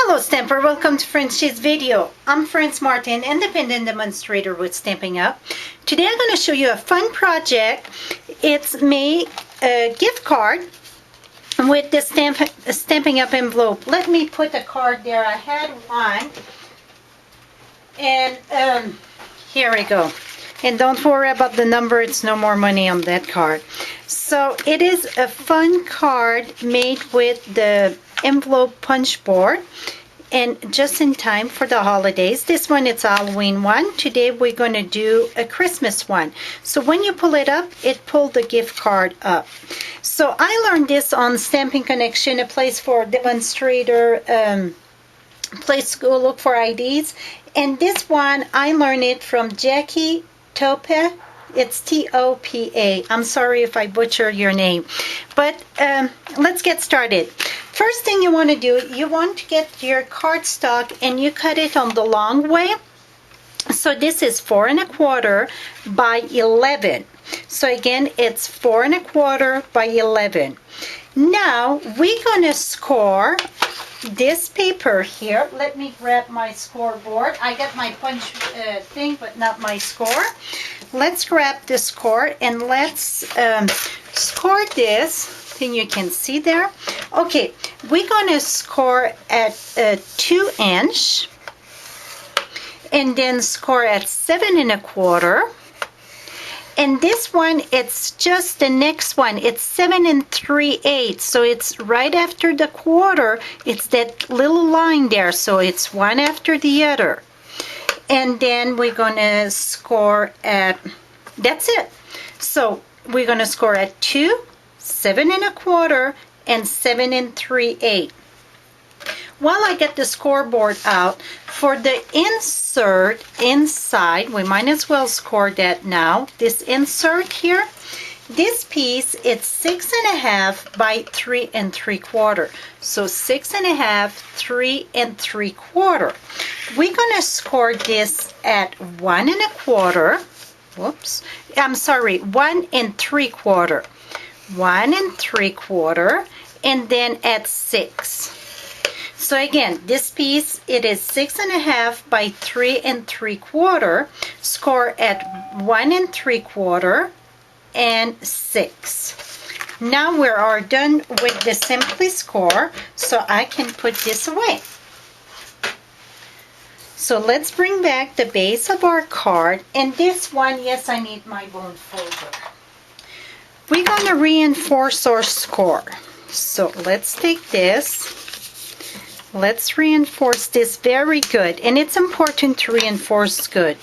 Hello Stamper, welcome to Frenchie's video. I'm France Martin, independent demonstrator with Stampin' Up. Today I'm going to show you a fun project. It's make a gift card with the Stampin' Up envelope. Let me put a card there. I had one. And here we go. And don't worry about the number, it's no more money on that card. So it is a fun card made with the envelope punch board, and just in time for the holidays. This one, it's Halloween one. Today we're going to do a Christmas one. So when you pull it up, it pulled the gift card up. So I learned this on Stampin' Connection, a place for demonstrator, place to go look for IDs. And this one, I learned it from Jackie Topa. It's T-O-P-A. I'm sorry if I butcher your name. But let's get started. First thing you want to do, you want to get your cardstock and you cut it on the long way. So this is 4 1/4 by 11. So again, it's 4 1/4 by 11. Now we're going to score this paper here. Let me grab my scoreboard. I got my punch thing, but not my score. Let's grab the score and let's score this thing you can see there. Okay, we're going to score at 2 inch and then score at 7 1/4. And this one, it's just the next one. It's 7 3/8. So it's right after the quarter. It's that little line there. So it's one after the other. And then we're going to score at, that's it. So we're going to score at 2, 7 1/4, and 7 3/8. While I get the scoreboard out, for the insert inside, we might as well score that now. This insert here, this piece, it's 6 1/2 by 3 3/4. So 6 1/2, 3 3/4. We're going to score this at 1 1/4. Whoops. I'm sorry, 1 3/4. 1 3/4, and then at 6. So again, this piece, it is 6 1/2 by 3 3/4. Score at 1 3/4 and 6. Now we are done with the Simply Score, so I can put this away. So let's bring back the base of our card, and this one, yes, I need my bone folder. We're going to reinforce our score. So let's take this. Let's reinforce this very good. And it's important to reinforce good.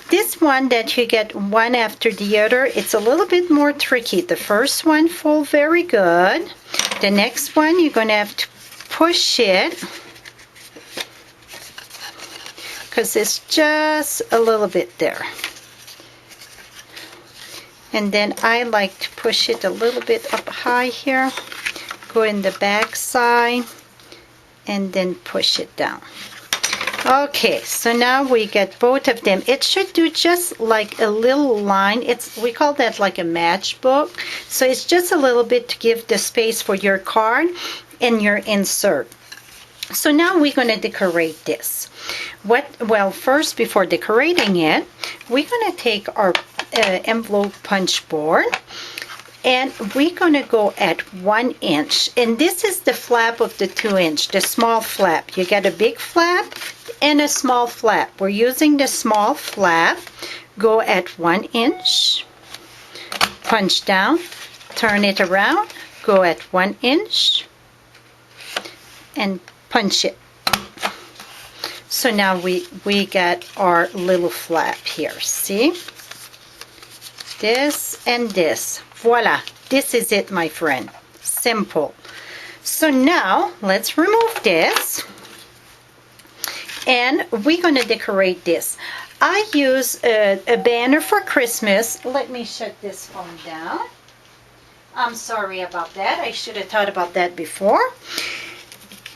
This one that you get one after the other, it's a little bit more tricky. The first one fall very good. The next one, you're going to have to push it, because it's just a little bit there. And then I like to push it a little bit up high here. Go in the back side and then push it down. Okay, so now we get both of them. It should do just like a little line. We call that like a matchbook. So it's just a little bit to give the space for your card and your insert. So now we're going to decorate this. Well, first, before decorating it, we're going to take our envelope punch board, and we're going to go at 1 inch. And this is the flap of the 2 inch, the small flap. You get a big flap and a small flap. We're using the small flap. Go at 1 inch, punch down, turn it around, go at 1 inch, and punch it. So now we got our little flap here, see? This and this. Voila, this is it, my friend. Simple. So now let's remove this, and we're going to decorate this. I use a banner for Christmas. Let me shut this phone down. I'm sorry about that. I should have thought about that before.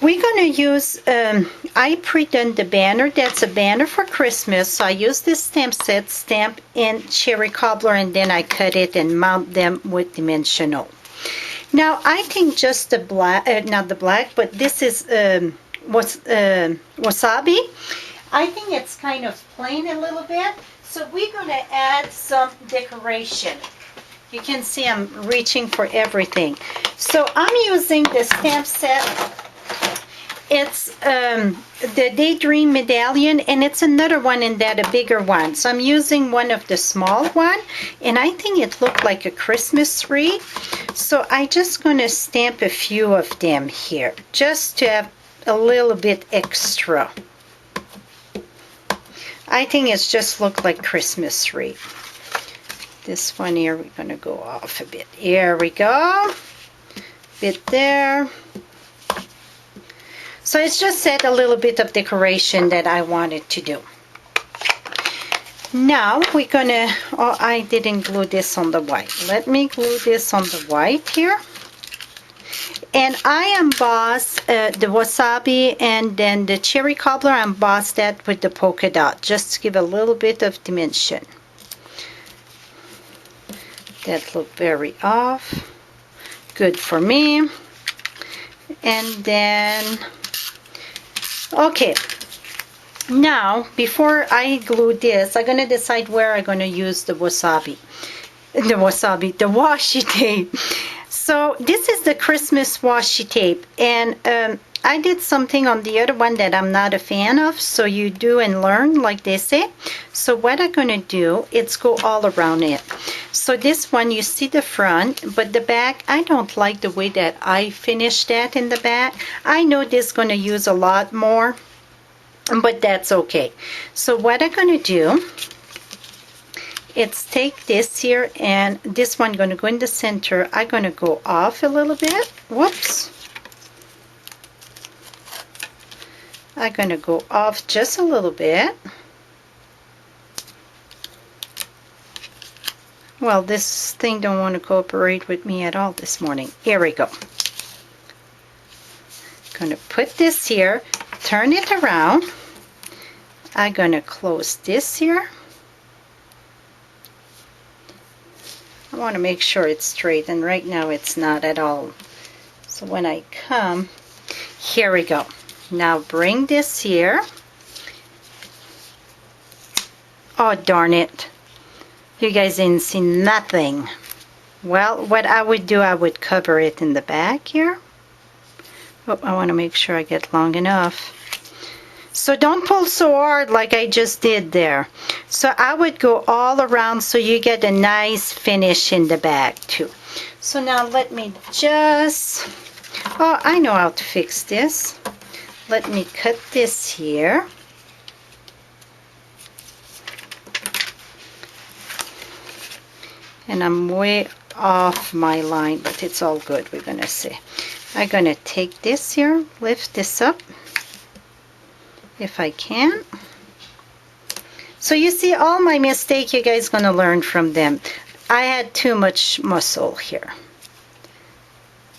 We're going to use, I pre-done the banner. That's a banner for Christmas. So I use this stamp set, stamp in cherry cobbler, and then I cut it and mount them with dimensional. Now I think just the black, not the black, but this is wasabi. I think it's kind of plain a little bit. So we're going to add some decoration. You can see I'm reaching for everything. So I'm using the stamp set. It's the Daydream Medallion, and it's another one in that, a bigger one. So I'm using one of the small one, and I think it looked like a Christmas tree. So I just going to stamp a few of them here, just to have a little bit extra. I think it's just looked like Christmas tree. This one here, we're going to go off a bit. Here we go. Bit there. So it's just set a little bit of decoration that I wanted to do. Now we're going to, oh, I didn't glue this on the white. Let me glue this on the white here. And I embossed the wasabi and then the cherry cobbler. I embossed that with the polka dot, just to give a little bit of dimension. That looked very off. Good for me. And then, okay. Now, before I glue this, I'm going to decide where I'm going to use the wasabi. The washi tape. So this is the Christmas washi tape, and I did something on the other one that I'm not a fan of, so you do and learn, like they say. So what I'm going to do, it's go all around it. So this one, you see the front, but the back, I don't like the way that I finished that in the back. I know this is going to use a lot more, but that's okay. So what I'm going to do, it's take this here, and this one going to go in the center. I'm going to go off a little bit. Whoops. I'm going to go off just a little bit. Well, this thing don't want to cooperate with me at all this morning. Here we go. Going to put this here, turn it around. I'm going to close this here. I want to make sure it's straight, and right now it's not at all. So when I come, here we go. Now bring this here. Oh, darn it. You guys didn't see nothing. Well, what I would do, I would cover it in the back here. Oh, I want to make sure I get long enough. So don't pull so hard like I just did there. So I would go all around so you get a nice finish in the back too. So now let me just, oh, I know how to fix this. Let me cut this here. And I'm way off my line, but it's all good, we're gonna see. I'm gonna take this here, lift this up if I can. So you see all my mistake, you guys gonna learn from them. I had too much muscle here.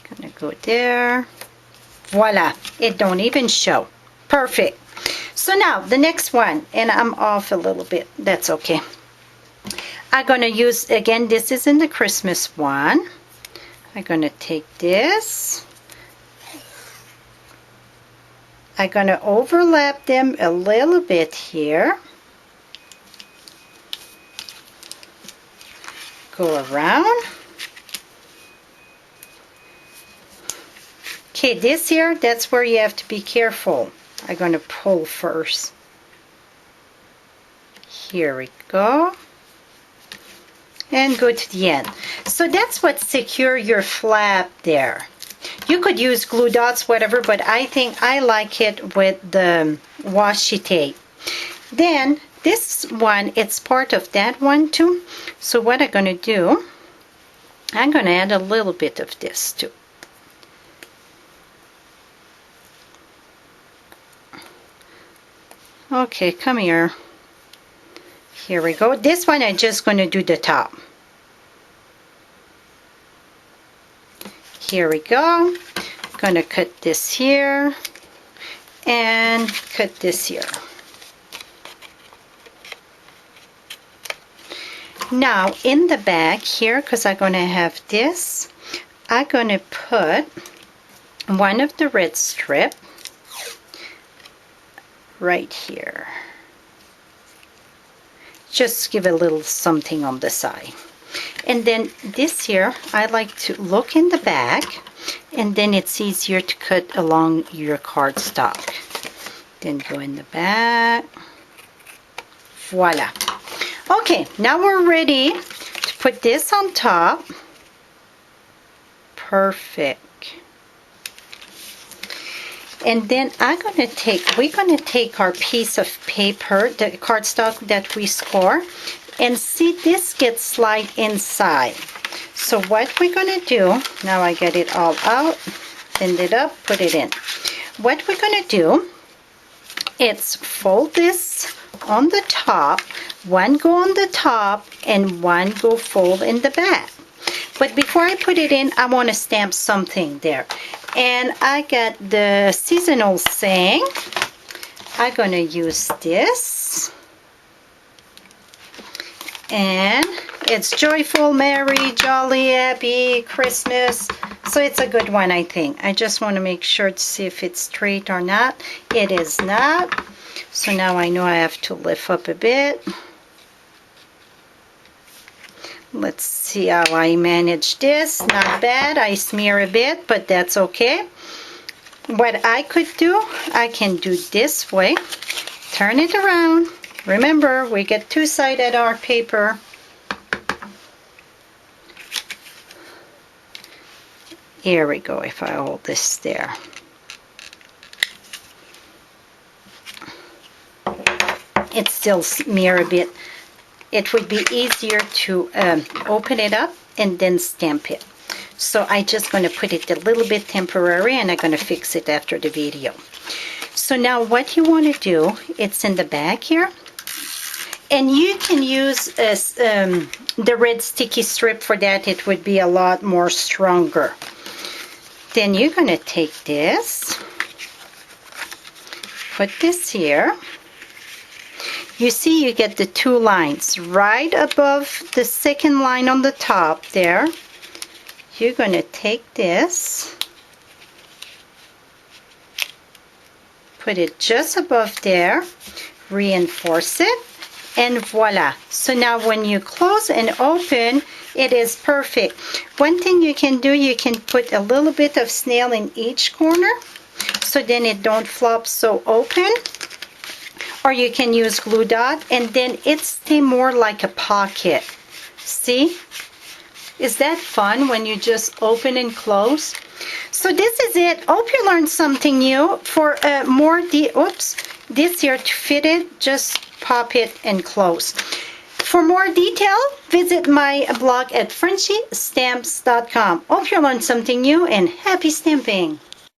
Gonna go there. Voila, it don't even show. Perfect. So now the next one, and I'm off a little bit, that's okay. I'm gonna use, again, this is in the Christmas one. I'm gonna take this. I'm gonna overlap them a little bit here. Go around. Okay, this here, that's where you have to be careful. I'm gonna pull first. Here we go. And go to the end. So that's what secure your flap there. You could use glue dots, whatever, but I think I like it with the washi tape. Then this one, it's part of that one too. So what I'm going to do, I'm going to add a little bit of this too. Okay, come here. Here we go. This one I'm just going to do the top. Here we go. I'm going to cut this here and cut this here. Now in the back here, because I'm going to have this, I'm going to put one of the red strip. right here. Just give a little something on the side. And then this here, I like to look in the back, and then it's easier to cut along your cardstock. Then go in the back. Voila. Okay, now we're ready to put this on top. Perfect. And then we're gonna take our piece of paper, the cardstock that we score, and see this gets slide inside. So what we're gonna do, now I get it all out, bend it up, put it in. What we're gonna do is fold this on the top, one go on the top and one go fold in the back. But before I put it in, I want to stamp something there. And I got the seasonal saying. I'm going to use this. And it's joyful, merry, jolly, happy, Christmas. So it's a good one, I think. I just want to make sure to see if it's straight or not. It is not. So now I know I have to lift up a bit. Let's see how I manage this. Not bad. I smear a bit, but that's okay. What I could do, I can do this way. Turn it around. Remember, we get two-sided art paper. Here we go, if I hold this there. It still smear a bit. It would be easier to open it up and then stamp it. So I just going to put it a little bit temporary, and I'm going to fix it after the video. So now what you want to do, it's in the back here. And you can use the red sticky strip for that. It would be a lot more stronger. Then you're going to take this, put this here. You see you get the two lines right above the second line on the top there. You're going to take this, put it just above there, reinforce it, and voila. So now when you close and open, it is perfect. One thing you can do, you can put a little bit of snail in each corner, so then it don't flop so open. Or you can use glue dot, and then it stay more like a pocket. See? Is that fun when you just open and close? So this is it. Hope you learned something new. For this here to fit it, just pop it and close. For more detail, visit my blog at FrenchieStamps.com. Hope you learned something new, and happy stamping!